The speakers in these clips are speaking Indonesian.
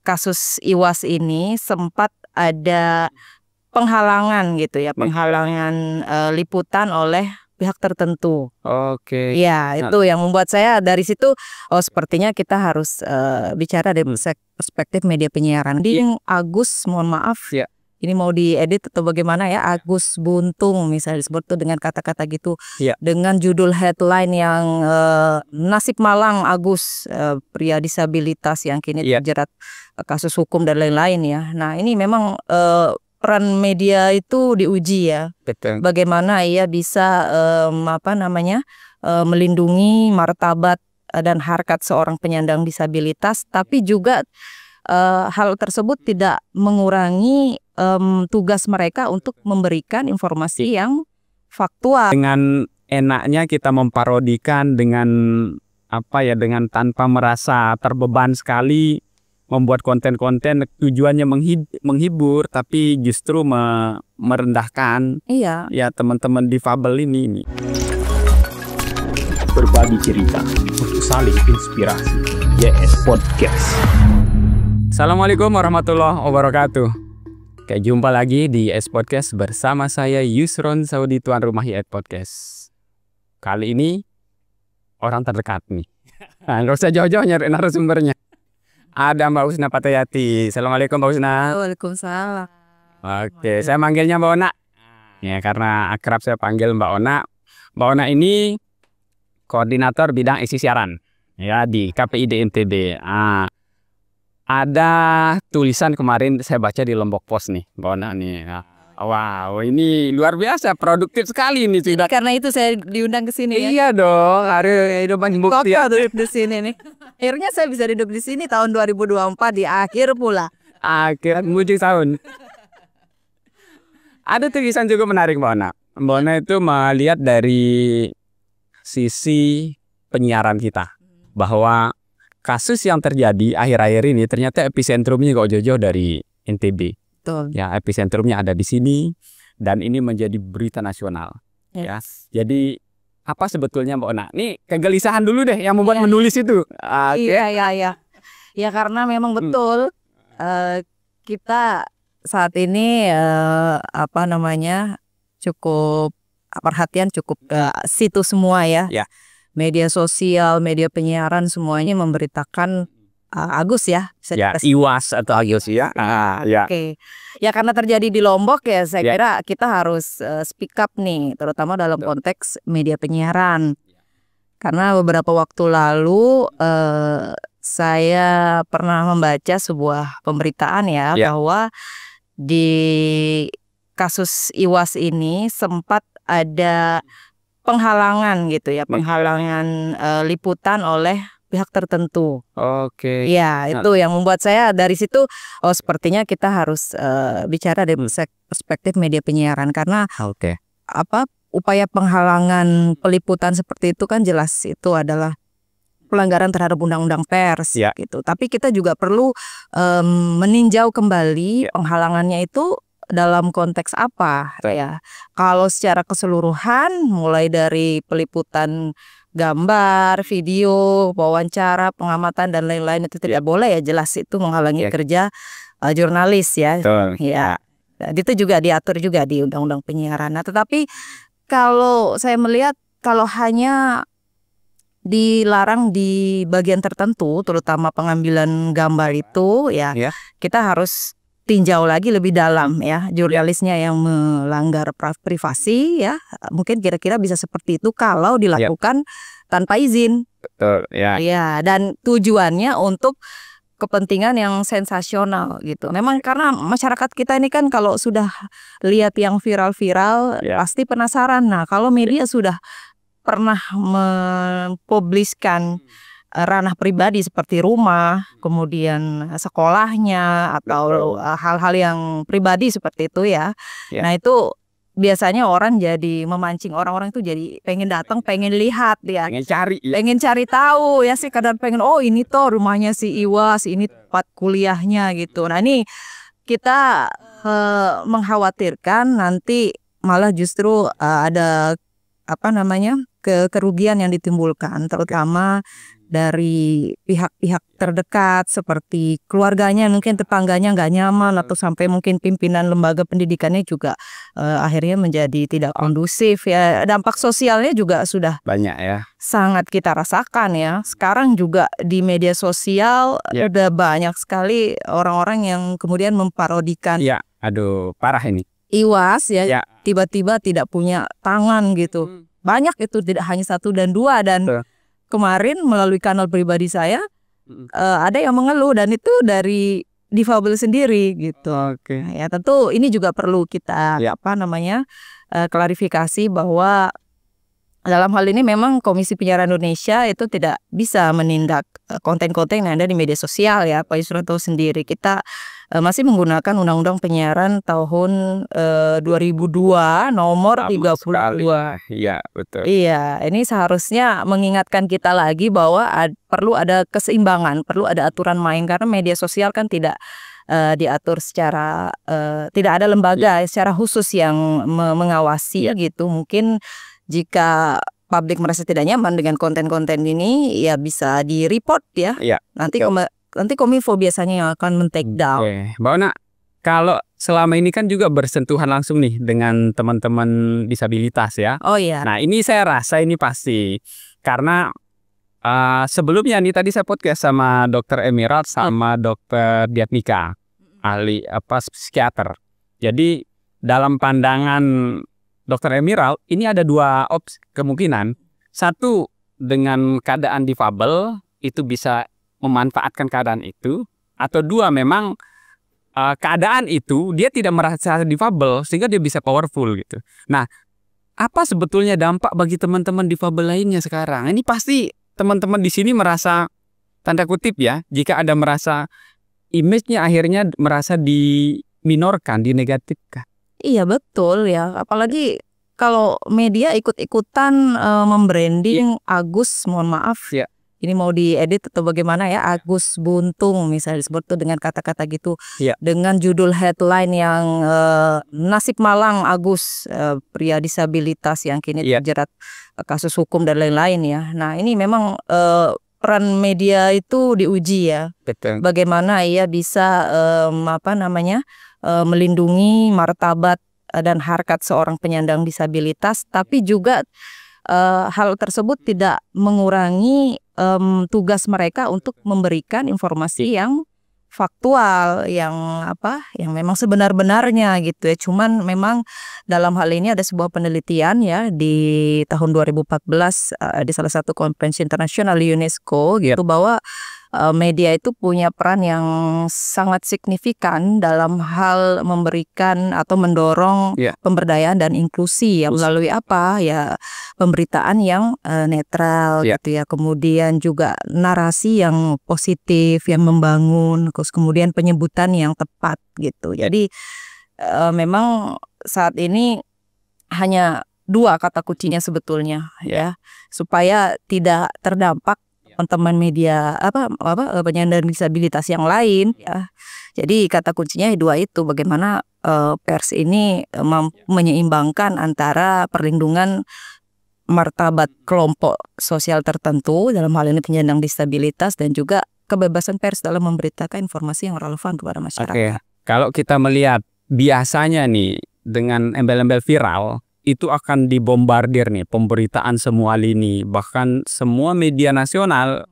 kasus IWAS ini sempat ada penghalangan gitu ya, penghalangan liputan oleh pihak tertentu. Oke. Ya, itu yang membuat saya dari situ, oh sepertinya kita harus bicara dari perspektif media penyiaran. Di Agus, mohon maaf, ini mau diedit atau bagaimana ya, Agus Buntung misalnya disebut tuh dengan kata-kata gitu, dengan judul headline yang nasib malang Agus, pria disabilitas yang kini terjerat kasus hukum dan lain-lain ya. Nah ini memang peran media itu diuji ya. Betul. Bagaimana ia bisa melindungi martabat dan harkat seorang penyandang disabilitas, tapi juga hal tersebut tidak mengurangi tugas mereka untuk memberikan informasi yang faktual. Dengan enaknya kita memparodikan dengan dengan tanpa merasa terbeban sekali, membuat konten-konten tujuannya menghibur, tapi justru merendahkan ya teman-teman difabel ini. Berbagi cerita untuk saling inspirasi. YS Podcast. Assalamualaikum warahmatullahi wabarakatuh. Kayak jumpa lagi di YS Podcast bersama saya Yusron Saudi, tuan rumah YS Podcast. Kali ini orang terdekat nih. Nah, nggak usah jauh-jauh nyari narasumbernya. Ada Mbak Husna Patayati. Assalamualaikum Mbak Husna. Waalaikumsalam. Oke, saya manggilnya Mbak Ona. Ya, karena akrab saya panggil Mbak Ona. Mbak Ona ini koordinator bidang isi siaran ya di KPID NTB. Ada tulisan kemarin saya baca di Lombok Post nih, Mbak Ona nih. Wow, ini luar biasa, produktif sekali ini sudah. Karena itu saya diundang ke sini ya. Iya dong, hari hidup bukti ya. Duduk di sini nih. Akhirnya saya bisa hidup di sini tahun 2024 di akhir pula. Akhir menuju tahun. Ada tulisan juga menarik Mbak Ona. Mbak Ona itu melihat dari sisi penyiaran kita bahwa kasus yang terjadi akhir-akhir ini ternyata episentrumnya kok jauh-jauh dari NTB. Betul. Ya, episentrumnya ada di sini dan ini menjadi berita nasional. Ya. Jadi apa sebetulnya Mbak Ona? Nih kegelisahan dulu deh yang membuat menulis itu. Iya. Ya karena memang betul kita saat ini cukup perhatian cukup situ semua ya. Media sosial, media penyiaran semuanya memberitakan Agus ya. IWAS atau Agus ya. Oke. Ya karena terjadi di Lombok ya saya kira kita harus speak up nih, terutama dalam konteks media penyiaran. Karena beberapa waktu lalu saya pernah membaca sebuah pemberitaan ya bahwa di kasus IWAS ini sempat ada penghalangan gitu ya, penghalangan liputan oleh pihak tertentu. Oke. Ya, itu yang membuat saya dari situ, oh sepertinya kita harus bicara dari perspektif media penyiaran karena upaya penghalangan peliputan seperti itu kan jelas itu adalah pelanggaran terhadap undang-undang pers gitu. Tapi kita juga perlu meninjau kembali penghalangannya itu dalam konteks apa ya. Kalau secara keseluruhan mulai dari peliputan gambar, video, wawancara, pengamatan dan lain-lain itu tidak boleh ya, jelas itu menghalangi kerja jurnalis ya. Ya. Dan itu juga diatur juga di undang-undang penyiaran. Nah, tetapi kalau saya melihat kalau hanya dilarang di bagian tertentu terutama pengambilan gambar itu ya, kita harus tinjau lagi lebih dalam ya, jurnalisnya yang melanggar privasi ya, mungkin kira-kira bisa seperti itu kalau dilakukan tanpa izin. Betul ya. Ya, dan tujuannya untuk kepentingan yang sensasional gitu. Memang karena masyarakat kita ini kan kalau sudah lihat yang viral-viral pasti penasaran. Nah, kalau media sudah pernah mempubliskan ranah pribadi seperti rumah, kemudian sekolahnya atau hal-hal yang pribadi seperti itu ya. Nah itu biasanya orang jadi memancing orang-orang itu jadi pengen datang, pengen lihat ya, pengen cari tahu ya sih, kadang pengen oh ini tuh rumahnya si IWAS, ini tempat kuliahnya gitu. Nah ini kita mengkhawatirkan nanti malah justru ada kerugian yang ditimbulkan terutama dari pihak-pihak terdekat seperti keluarganya, mungkin tetangganya nggak nyaman, atau sampai mungkin pimpinan lembaga pendidikannya juga akhirnya menjadi tidak kondusif ya. Dampak sosialnya juga sudah banyak ya, sangat kita rasakan ya. Sekarang juga di media sosial udah banyak sekali orang-orang yang kemudian memparodikan. Ya, aduh parah ini. Iwas ya, tiba-tiba tidak punya tangan gitu. Banyak itu, tidak hanya 1 dan 2. Dan kemarin melalui kanal pribadi saya ada yang mengeluh, dan itu dari difabel sendiri gitu. Nah, ya tentu ini juga perlu kita klarifikasi bahwa dalam hal ini memang Komisi Penyiaran Indonesia itu tidak bisa menindak konten-konten yang ada di media sosial ya. Pak Yusron tahu sendiri, kita masih menggunakan Undang-Undang Penyiaran tahun 2002 nomor 32. Iya, betul. Iya, ini seharusnya mengingatkan kita lagi bahwa perlu ada keseimbangan, perlu ada aturan main, karena media sosial kan tidak diatur secara tidak ada lembaga secara khusus yang mengawasi gitu. Mungkin jika publik merasa tidak nyaman dengan konten-konten ini, ya bisa di-report ya. Nanti Kominfo biasanya yang akan men-take down. Mbak Ona, kalau selama ini kan juga bersentuhan langsung nih dengan teman-teman disabilitas ya. Oh iya. Nah ini saya rasa ini pasti karena sebelumnya nih tadi saya podcast sama Dokter Emerald sama Dokter Diatmika, ahli psikiater. Jadi dalam pandangan Dokter Emerald ini ada 2 kemungkinan. Satu, dengan keadaan difabel itu bisa memanfaatkan keadaan itu, atau 2, memang keadaan itu dia tidak merasa difabel sehingga dia bisa powerful gitu. Nah, apa sebetulnya dampak bagi teman-teman difabel lainnya sekarang? Ini pasti teman-teman di sini merasa, tanda kutip ya, jika ada merasa image-nya akhirnya merasa diminorkan, dinegatifkan. Iya betul ya, apalagi kalau media ikut-ikutan membranding Agus, mohon maaf, ini mau diedit atau bagaimana ya, Agus Buntung misalnya disebut tuh dengan kata-kata gitu, dengan judul headline yang nasib malang Agus, pria disabilitas yang kini terjerat kasus hukum dan lain-lain ya. Nah ini memang peran media itu diuji ya. Betul. Bagaimana ia bisa melindungi martabat dan harkat seorang penyandang disabilitas, tapi juga hal tersebut tidak mengurangi tugas mereka untuk memberikan informasi yang faktual, yang memang sebenar-benarnya gitu ya. Cuman memang dalam hal ini ada sebuah penelitian ya di tahun 2014 di salah satu konvensi internasional UNESCO gitu, bahwa media itu punya peran yang sangat signifikan dalam hal memberikan atau mendorong pemberdayaan dan inklusi ya, melalui pemberitaan yang netral gitu ya, kemudian juga narasi yang positif yang membangun, terus kemudian penyebutan yang tepat gitu. Jadi memang saat ini hanya 2 kata kuncinya sebetulnya ya, supaya tidak terdampak teman-teman media penyandang disabilitas yang lain ya. Jadi kata kuncinya 2 itu, bagaimana pers ini menyeimbangkan antara perlindungan martabat kelompok sosial tertentu, dalam hal ini penyandang disabilitas, dan juga kebebasan pers dalam memberitakan informasi yang relevan kepada masyarakat. Kalau kita melihat biasanya nih dengan embel-embel viral itu akan dibombardir nih pemberitaan semua lini, bahkan semua media nasional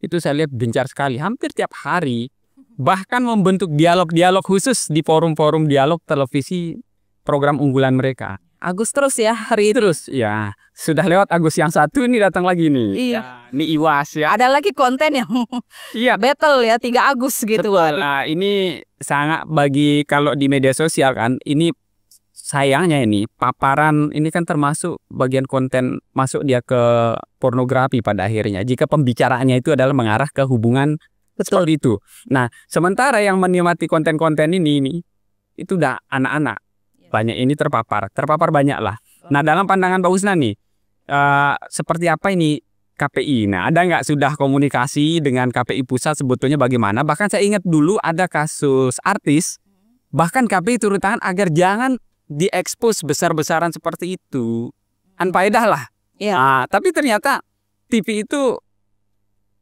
itu saya lihat gencar sekali, hampir tiap hari, bahkan membentuk dialog-dialog khusus di forum-forum dialog televisi program unggulan mereka. Agus terus ya hari itu. Terus ya, sudah lewat Agus yang 1 ini datang lagi nih. Iya. Ini Iwas ya. Ada lagi konten yang battle ya, 3 Agus gitu. Betul. Nah, ini sangat bagi kalau di media sosial kan, ini sayangnya ini paparan ini kan termasuk bagian konten masuk dia ke pornografi pada akhirnya, jika pembicaraannya itu adalah mengarah ke hubungan seperti itu. Nah, sementara yang menikmati konten-konten ini itu udah anak-anak banyak ini terpapar banyak lah. Nah, dalam pandangan Pak Usna nih seperti apa ini KPI? Nah, ada nggak sudah komunikasi dengan KPI pusat sebetulnya bagaimana? Bahkan saya ingat dulu ada kasus artis, bahkan KPI turun tangan agar jangan diekspos besar-besaran seperti itu, anfaedah lah. Tapi ternyata TV itu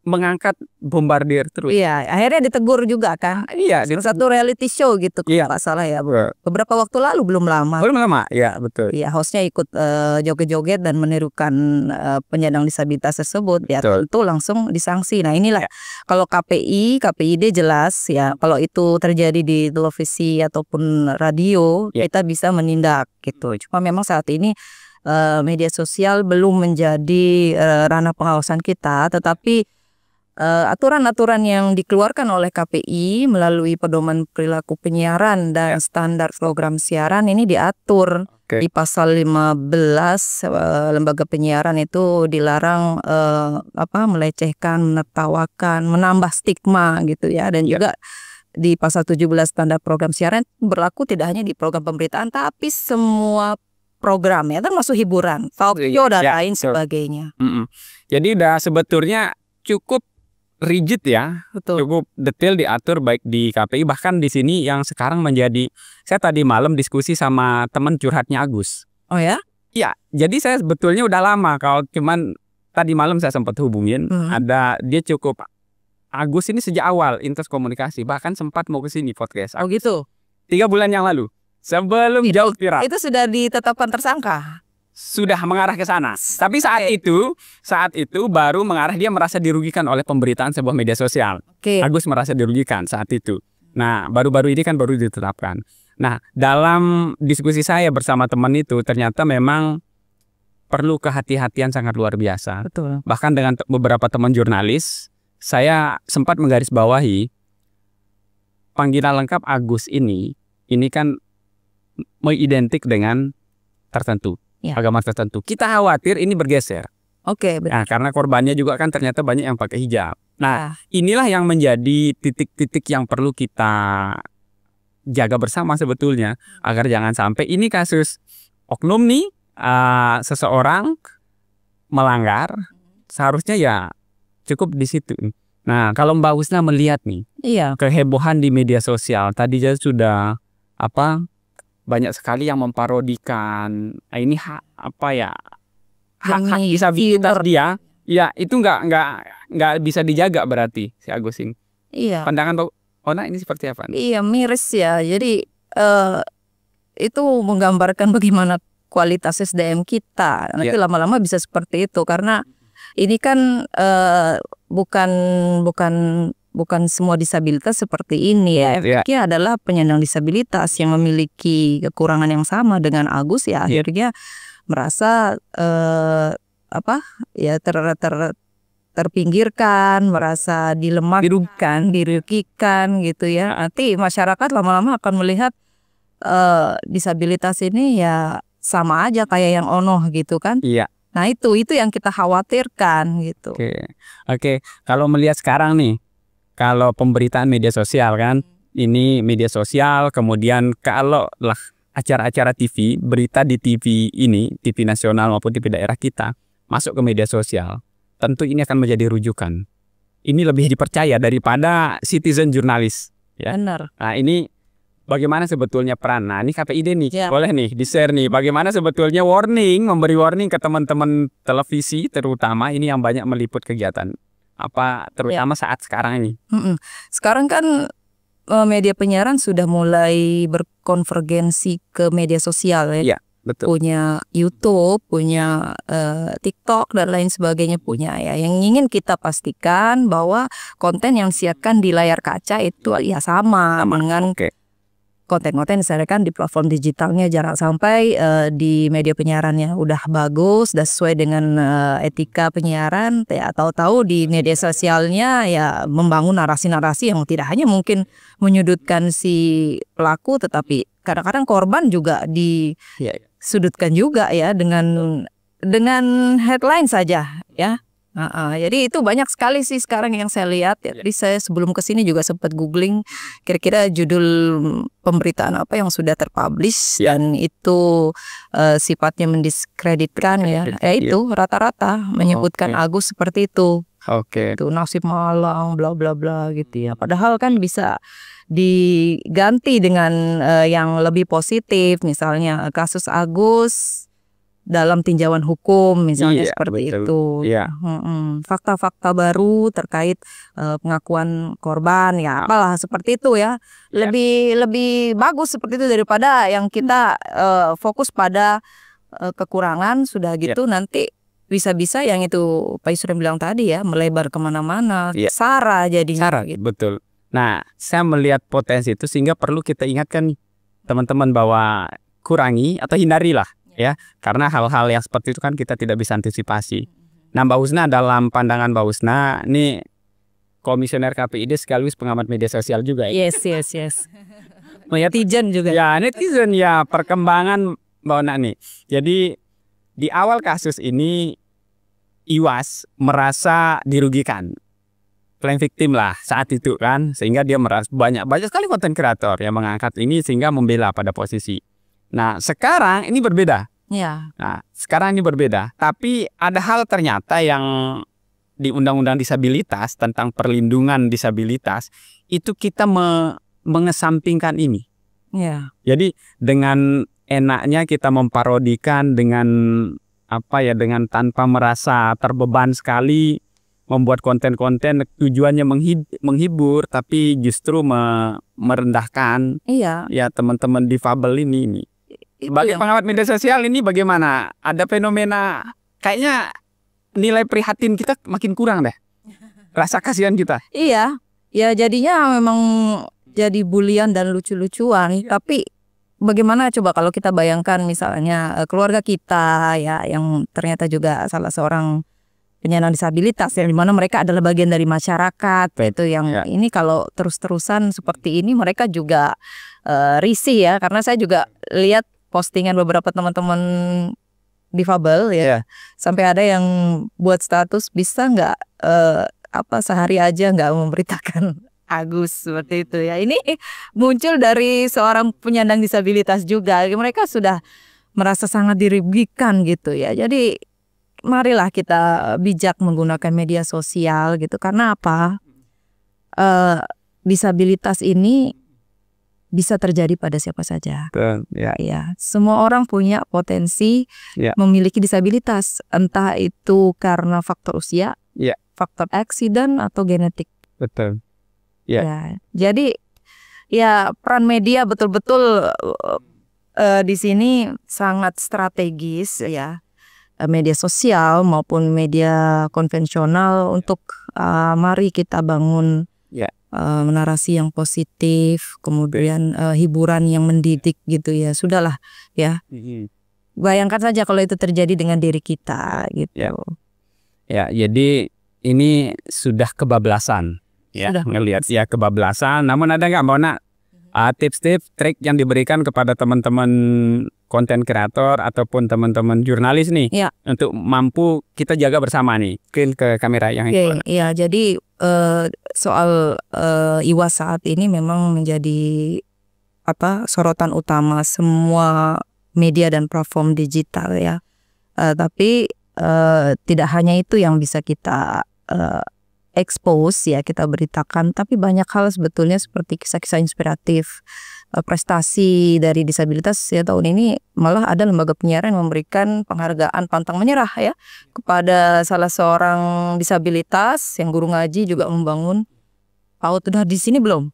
mengangkat bombardir terus. Iya, akhirnya ditegur juga kan. Iya, Salah satu reality show gitu kalau Iya. nggak salah ya. Beberapa waktu lalu belum lama. belum lama. Ya, betul. Iya, hostnya ikut joget-joget dan menirukan penyandang disabilitas tersebut. Ya Betul. tentu langsung disanksi. Nah inilah kalau KPI, KPID jelas ya. Kalau itu terjadi di televisi ataupun radio, kita bisa menindak gitu. Cuma memang saat ini media sosial belum menjadi ranah pengawasan kita, tetapi aturan-aturan yang dikeluarkan oleh KPI melalui pedoman perilaku penyiaran dan standar program siaran ini diatur di pasal 15 lembaga penyiaran itu dilarang melecehkan, menertawakan, menambah stigma gitu ya, dan juga di pasal 17 standar program siaran berlaku tidak hanya di program pemberitaan tapi semua program ya, termasuk hiburan, talk show dan lain sebagainya. Jadi udah sebetulnya cukup rigid ya, Betul. cukup detail diatur baik di KPI, bahkan di sini yang sekarang menjadi, saya tadi malam diskusi sama teman curhatnya Agus. Oh ya? Iya, jadi saya sebetulnya udah lama, kalau cuman tadi malam saya sempat hubungin, ada dia cukup, Agus ini sejak awal intens komunikasi, bahkan sempat mau ke sini podcast. Oh gitu. 3 bulan yang lalu, sebelum jauh viral. Itu sudah ditetapkan tersangka? Sudah mengarah ke sana. Tapi saat itu baru mengarah, dia merasa dirugikan oleh pemberitaan sebuah media sosial. Agus merasa dirugikan saat itu. Nah, baru-baru ini kan baru ditetapkan. Nah, dalam diskusi saya bersama teman itu ternyata memang perlu kehati-hatian sangat luar biasa. Betul. Bahkan dengan beberapa teman jurnalis, saya sempat menggarisbawahi panggilan lengkap Agus ini kan mengidentik dengan tertentu. Agama tertentu. Kita khawatir ini bergeser. Nah, karena korbannya juga kan ternyata banyak yang pakai hijab. Nah, inilah yang menjadi titik-titik yang perlu kita jaga bersama sebetulnya, agar jangan sampai ini kasus oknum nih, seseorang melanggar, seharusnya ya cukup di situ. Nah, kalau Mbak Husna melihat nih, kehebohan di media sosial, tadi sudah banyak sekali yang memparodikan ini hak disabilitas dia, ya itu nggak bisa dijaga berarti si Agus ini. Iya. Pandangan Mbak Ona ini seperti apa? Iya, miris ya. Jadi itu menggambarkan bagaimana kualitas SDM kita. Nanti lama-lama bisa seperti itu, karena ini kan bukan semua disabilitas seperti ini ya. Efeknya adalah penyandang disabilitas yang memiliki kekurangan yang sama dengan Agus ya, akhirnya merasa terpinggirkan, merasa dilemahkan, dirugikan gitu ya. Nanti masyarakat lama-lama akan melihat disabilitas ini ya sama aja kayak yang ono gitu kan. Nah itu yang kita khawatirkan gitu. Oke. Kalau melihat sekarang nih, kalau pemberitaan media sosial kan, ini media sosial, kemudian kalau lah acara-acara TV, berita di TV ini, TV nasional maupun TV daerah kita, masuk ke media sosial, tentu ini akan menjadi rujukan. Ini lebih dipercaya daripada citizen jurnalis. Ya. Benar. Nah ini bagaimana sebetulnya peran? Nah ini KPID nih, boleh nih di-share nih, bagaimana sebetulnya memberi warning ke teman-teman televisi, terutama ini yang banyak meliput kegiatan. Terutama saat sekarang ini. Sekarang kan media penyiaran sudah mulai berkonvergensi ke media sosial ya. Betul. Punya YouTube, punya TikTok dan lain sebagainya punya ya. Yang ingin kita pastikan bahwa konten yang disiarkan di layar kaca itu ya sama dengan konten-konten disampaikan di platform digitalnya. Jangan sampai di media penyiarannya udah bagus, udah sesuai dengan etika penyiaran, ya tahu-tahu di media sosialnya ya membangun narasi-narasi yang tidak hanya mungkin menyudutkan si pelaku, tetapi kadang-kadang korban juga disudutkan juga ya dengan headline saja ya. Jadi itu banyak sekali sih sekarang yang saya lihat ya. Jadi saya sebelum kesini juga sempat googling kira-kira judul pemberitaan apa yang sudah terpublish dan itu sifatnya mendiskreditkan ya. Itu rata-rata menyebutkan Agus seperti itu. Itu nasib malang bla bla bla gitu ya. Padahal kan bisa diganti dengan yang lebih positif, misalnya kasus Agus dalam tinjauan hukum misalnya Iya, seperti betul. itu. Iya. Fakta-fakta baru terkait pengakuan korban ya apalah seperti itu ya. Lebih bagus seperti itu daripada yang kita fokus pada kekurangan sudah gitu nanti bisa-bisa yang itu Pak Yusril bilang tadi ya melebar kemana-mana, sara jadinya. Sara, betul. Nah, saya melihat potensi itu sehingga perlu kita ingatkan teman-teman bahwa kurangi atau hindarilah ya, karena hal-hal yang seperti itu kan kita tidak bisa antisipasi. Nah, Mbak Husna, dalam pandangan Mbak Husna, ini komisioner KPID sekaligus pengamat media sosial juga ya. Yes. Netizen juga. Ya, netizen ya, perkembangan Mbak Ona nih. Jadi di awal kasus ini Iwas merasa dirugikan. Playing victim lah saat itu kan, sehingga dia merasa banyak sekali konten kreator yang mengangkat ini sehingga membela pada posisi. Nah, sekarang ini berbeda. Ya. Nah, sekarang ini berbeda. Tapi ada hal ternyata yang di Undang-Undang Disabilitas tentang perlindungan disabilitas itu kita mengesampingkan ini. Ya. Jadi dengan enaknya kita memparodikan dengan dengan tanpa merasa terbeban sekali membuat konten-konten tujuannya menghibur tapi justru merendahkan ya teman-teman difabel ini. Sebagai pengamat media sosial ini bagaimana? Ada fenomena kayaknya nilai prihatin kita makin kurang deh. Rasa kasihan kita. Iya. Ya jadinya memang jadi bulian dan lucu-lucuan. Tapi bagaimana coba kalau kita bayangkan misalnya keluarga kita ya yang ternyata juga salah seorang penyandang disabilitas yang dimana mereka adalah bagian dari masyarakat itu yang ini kalau terus-terusan seperti ini mereka juga risih ya karena saya juga lihat postingan beberapa teman-teman difabel ya sampai ada yang buat status bisa nggak sehari aja nggak memberitakan Agus seperti itu ya. Ini muncul dari seorang penyandang disabilitas juga. Mereka sudah merasa sangat dirugikan gitu ya. Jadi marilah kita bijak menggunakan media sosial gitu. Karena apa? Disabilitas ini bisa terjadi pada siapa saja. Ya, semua orang punya potensi memiliki disabilitas. Entah itu karena faktor usia, faktor aksiden atau genetik. Betul. Ya, jadi ya peran media betul-betul di sini sangat strategis ya, media sosial maupun media konvensional untuk mari kita bangun narasi yang positif, kemudian hiburan yang mendidik gitu ya, sudahlah ya. Bayangkan saja kalau itu terjadi dengan diri kita gitu. Ya, jadi ini sudah kebablasan. Ya, ngelihat ya kebablasan. Namun ada nggak Mbak Ona tips-tips, trik yang diberikan kepada teman-teman konten kreator ataupun teman-teman jurnalis nih untuk mampu kita jaga bersama nih. Mungkin ke kamera yang Iya, jadi soal Iwas saat ini memang menjadi sorotan utama semua media dan platform digital ya. Tapi tidak hanya itu yang bisa kita expose ya kita beritakan, tapi banyak hal sebetulnya seperti kisah-kisah inspiratif prestasi dari disabilitas ya. Tahun ini malah ada lembaga penyiaran yang memberikan penghargaan pantang menyerah ya kepada salah seorang disabilitas yang guru ngaji juga membangun PAUD. Udah di sini belum?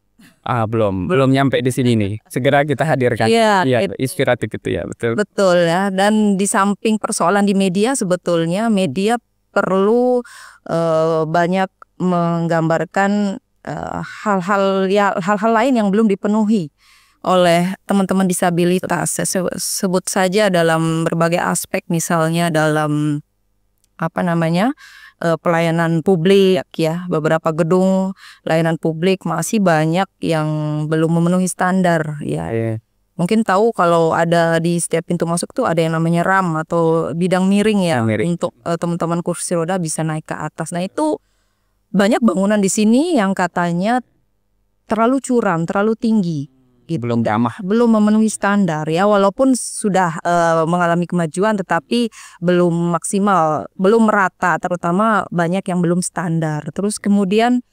Belum nyampe di sini nih. Segera kita hadirkan. Iya, inspiratif itu ya, betul. Betul ya. Dan di samping persoalan di media sebetulnya media perlu banyak menggambarkan hal-hal lain yang belum dipenuhi oleh teman-teman disabilitas. Sebut saja dalam berbagai aspek, misalnya dalam pelayanan publik ya. Beberapa gedung layanan publik masih banyak yang belum memenuhi standar ya. Mungkin tahu kalau ada di setiap pintu masuk tuh ada yang namanya RAM atau bidang miring ya, untuk teman-teman kursi roda bisa naik ke atas. Nah, itu banyak bangunan di sini yang katanya terlalu curam, terlalu tinggi gitu. Belum memenuhi standar ya, walaupun sudah mengalami kemajuan tetapi belum maksimal, belum merata, terutama banyak yang belum standar. Terus kemudian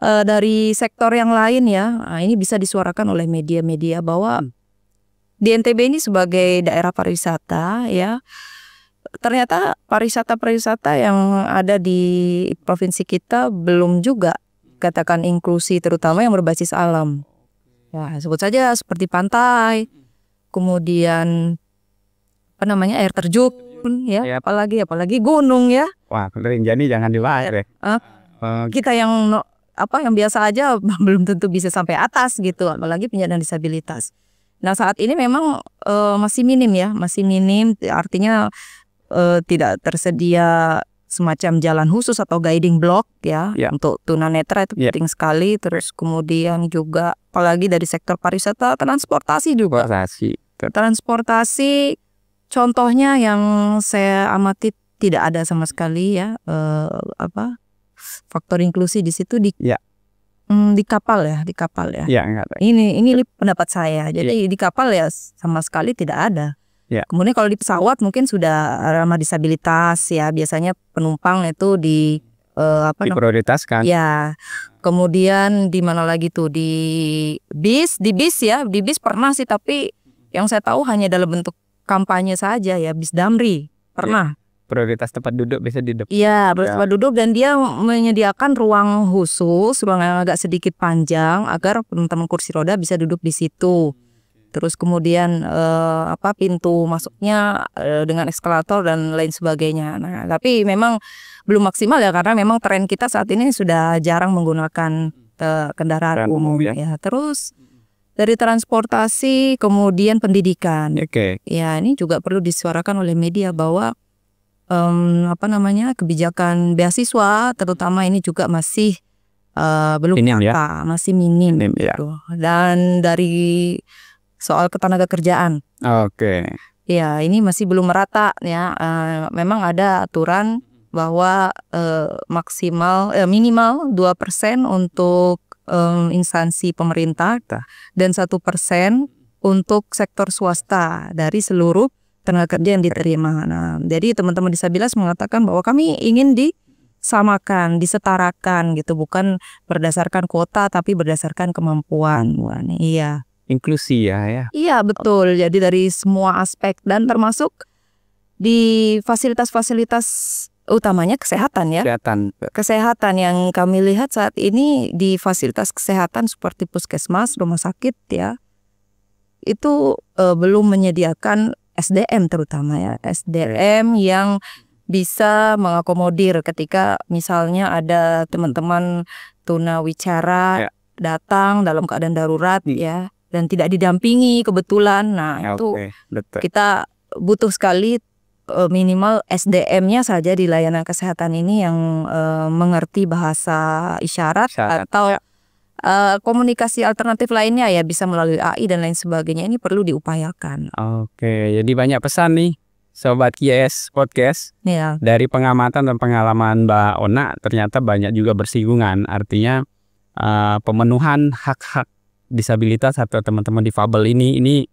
dari sektor yang lain ya, ini bisa disuarakan oleh media-media bahwa di NTB ini sebagai daerah pariwisata ya, ternyata pariwisata yang ada di provinsi kita belum juga katakan inklusi, terutama yang berbasis alam. Ya, sebut saja seperti pantai, kemudian air terjun, ya, apalagi gunung ya. Wah, Rinjani jangan dibahas ya. Kita yang biasa aja belum tentu bisa sampai atas gitu, apalagi penyandang disabilitas. Nah, saat ini memang masih minim, artinya tidak tersedia semacam jalan khusus atau guiding block ya. Untuk tunanetra itu penting sekali. Terus kemudian juga apalagi dari sektor pariwisata, transportasi juga. Transportasi contohnya yang saya amati tidak ada sama sekali ya faktor inklusi di situ di kapal ya. Ini pendapat saya. Jadi di kapal ya sama sekali tidak ada. Kemudian kalau di pesawat mungkin sudah ramah disabilitas ya, biasanya penumpang itu diprioritaskan. Ya. Kemudian di mana lagi tuh di bis pernah sih, tapi yang saya tahu hanya dalam bentuk kampanye saja ya, bis Damri pernah. Prioritas tempat duduk bisa di depan. Iya, tempat duduk, dan dia menyediakan ruang khusus, ruang yang agak sedikit panjang agar teman-teman kursi roda bisa duduk di situ. Terus kemudian pintu masuknya dengan eskalator dan lain sebagainya. Nah, tapi memang belum maksimal ya, karena memang tren kita saat ini sudah jarang menggunakan kendaraan umum ya. Terus dari transportasi kemudian pendidikan. Ya, ini juga perlu disuarakan oleh media bahwa kebijakan beasiswa terutama ini juga masih belum rata, masih minim gitu. Dan dari soal ketenaga kerjaan, ya ini masih belum merata ya. Memang ada aturan bahwa minimal 2% untuk instansi pemerintah dan 1% untuk sektor swasta dari seluruh tenaga kerja yang diterima. Nah, jadi teman-teman disabilitas mengatakan bahwa kami ingin disamakan, disetarakan gitu, bukan berdasarkan kuota tapi berdasarkan kemampuan. Iya. Inklusi ya. Iya, betul. Jadi dari semua aspek dan termasuk di fasilitas-fasilitas utamanya kesehatan ya. Kesehatan yang kami lihat saat ini di fasilitas kesehatan seperti puskesmas, rumah sakit ya. Itu belum menyediakan SDM terutama ya, SDM yang bisa mengakomodir ketika misalnya ada teman-teman tunawicara datang dalam keadaan darurat ya, dan tidak didampingi kebetulan. Nah, itu kita butuh sekali minimal SDM-nya saja di layanan kesehatan ini yang mengerti bahasa isyarat atau komunikasi alternatif lainnya ya, bisa melalui AI dan lain sebagainya. Ini perlu diupayakan. Jadi banyak pesan nih Sobat KIS Podcast. Dari pengamatan dan pengalaman Mbak Ona, ternyata banyak juga bersinggungan. Artinya pemenuhan hak-hak disabilitas atau teman-teman difabel ini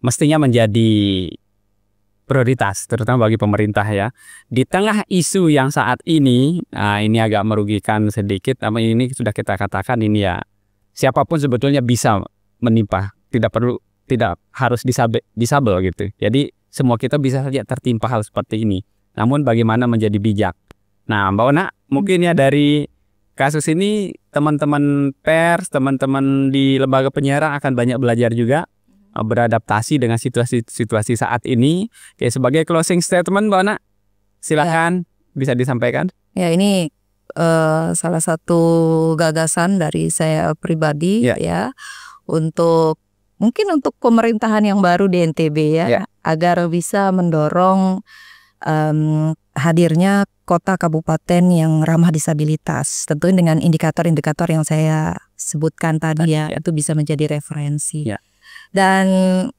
mestinya menjadi prioritas, terutama bagi pemerintah ya. Di tengah isu yang saat ini, ini agak merugikan sedikit, tapi ini sudah kita katakan ini ya, siapapun sebetulnya bisa menimpa, tidak harus disabel gitu. Jadi semua kita bisa saja tertimpa hal seperti ini. Namun bagaimana menjadi bijak. Nah, Mbak Ona, mungkin ya dari kasus ini teman-teman pers, teman-teman di lembaga penyiaran akan banyak belajar juga, beradaptasi dengan situasi saat ini. Sebagai closing statement Mbak Ona, silakan bisa disampaikan. Ya, ini salah satu gagasan dari saya pribadi ya, mungkin untuk pemerintahan yang baru di NTB ya, agar bisa mendorong hadirnya kota kabupaten yang ramah disabilitas, tentunya dengan indikator-indikator yang saya sebutkan tadi ya, itu bisa menjadi referensi. Dan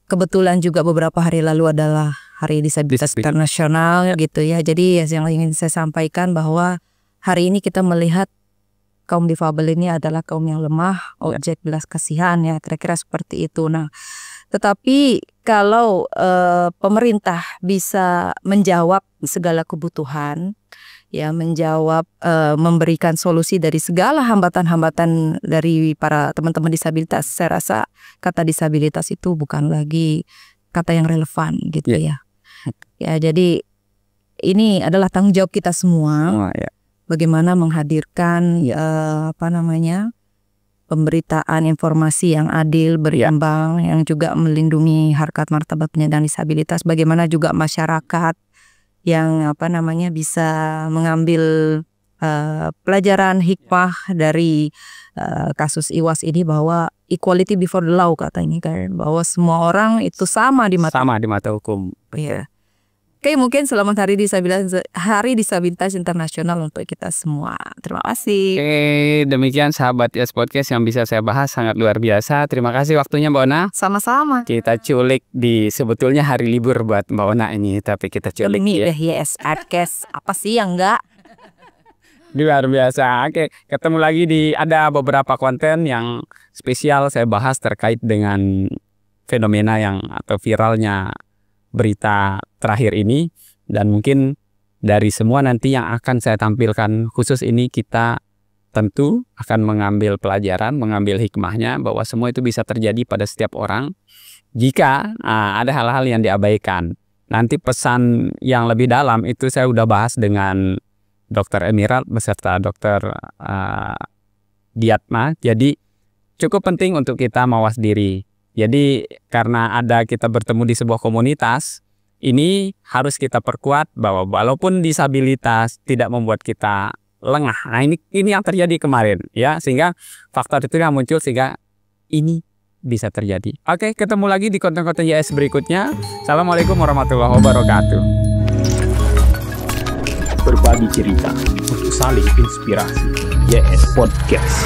kebetulan juga beberapa hari lalu adalah Hari Disabilitas Internasional gitu ya. Jadi yang ingin saya sampaikan bahwa hari ini kita melihat kaum difabel ini adalah kaum yang lemah, objek belas kasihan ya, kira-kira seperti itu. Nah, tetapi kalau pemerintah bisa menjawab segala kebutuhan, ya, memberikan solusi dari segala hambatan-hambatan dari para teman-teman disabilitas, saya rasa kata disabilitas itu bukan lagi kata yang relevan gitu ya. Ya, jadi ini adalah tanggung jawab kita semua. Ya. Bagaimana menghadirkan pemberitaan informasi yang adil, berimbang, yang juga melindungi harkat martabat penyandang disabilitas. Bagaimana juga masyarakat yang bisa mengambil pelajaran hikmah dari kasus IWAS ini, bahwa equality before the law katanya kan, bahwa semua orang itu sama di mata hukum. Iya. Oke, mungkin selamat Hari Disabilitas Internasional untuk kita semua. Terima kasih. Oke, demikian sahabat YES Podcast yang bisa saya bahas, sangat luar biasa. Terima kasih waktunya Mbak Ona. Sama-sama. Kita culik di sebetulnya hari libur buat Mbak Ona ini, tapi kita culik ini YES Podcast. Apa sih yang enggak? Luar biasa. Oke, ketemu lagi ada beberapa konten yang spesial saya bahas terkait dengan fenomena atau viralnya berita terakhir ini, dan mungkin dari semua nanti yang akan saya tampilkan khusus ini, kita tentu akan mengambil pelajaran, mengambil hikmahnya, bahwa semua itu bisa terjadi pada setiap orang jika ada hal-hal yang diabaikan. Nanti pesan yang lebih dalam itu saya udah bahas dengan Dr. Emirat beserta Dr. Diatma. Jadi cukup penting untuk kita mawas diri. Jadi karena kita bertemu di sebuah komunitas, ini harus kita perkuat bahwa walaupun disabilitas tidak membuat kita lengah. Nah, ini yang terjadi kemarin ya, sehingga faktor itu yang muncul sehingga ini bisa terjadi. Oke, ketemu lagi di konten-konten YES berikutnya. Assalamualaikum warahmatullahi wabarakatuh. Berbagi cerita untuk saling inspirasi. YES Podcast.